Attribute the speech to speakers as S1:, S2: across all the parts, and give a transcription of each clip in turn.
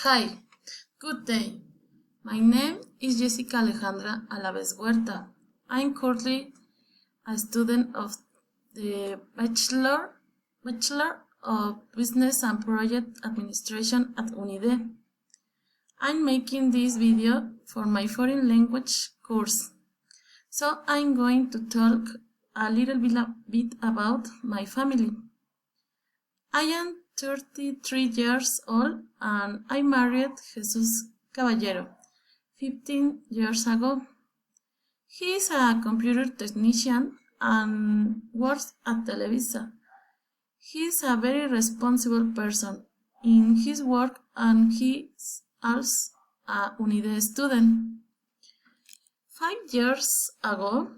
S1: Hi, good day. My name is Jessica Alejandra Alaves Huerta. I'm currently a student of the Bachelor of Business and Project Administration at UNIDE. I'm making this video for my foreign language course. So I'm going to talk a little bit about my family. I am 33 years old and I married Jesus Caballero 15 years ago. He is a computer technician and works at Televisa. He is a very responsible person in his work and he is also a UNIDE student. 5 years ago,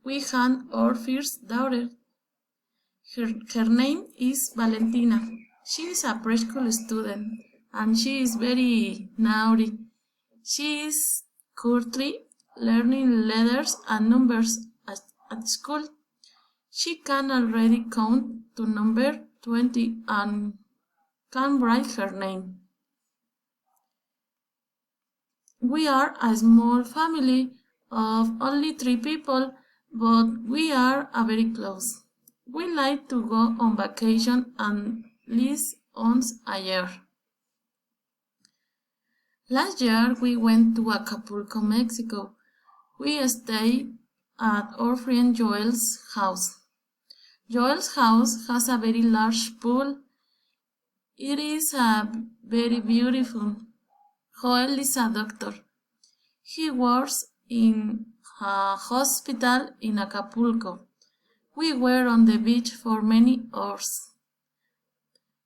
S1: we had our first daughter. Her name is Valentina. She is a preschool student and she is very naughty. She is currently learning letters and numbers at school. She can already count to number 20 and can write her name. We are a small family of only 3 people, but we are very close. We like to go on vacation at least once a year. Last year we went to Acapulco, Mexico. We stayed at our friend Joel's house. Joel's house has a very large pool. It is very beautiful. Joel is a doctor. He works in a hospital in Acapulco. We were on the beach for many hours.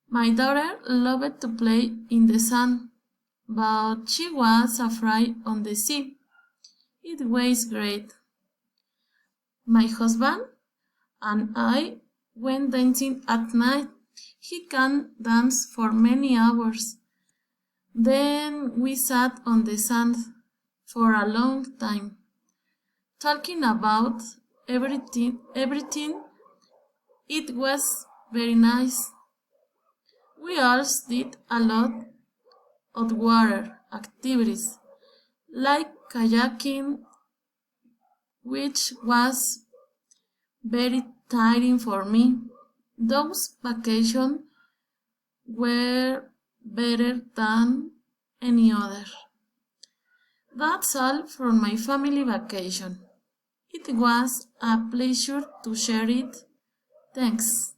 S1: My daughter loved to play in the sand, but she was afraid on the sea. It was great. My husband and I went dancing at night. He can dance for many hours. Then we sat on the sand for a long time, talking about everything. It was very nice. We also did a lot of water activities, like kayaking, which was very tiring for me. Those vacations were better than any other. That's all from my family vacation. It was a pleasure to share it. Thanks.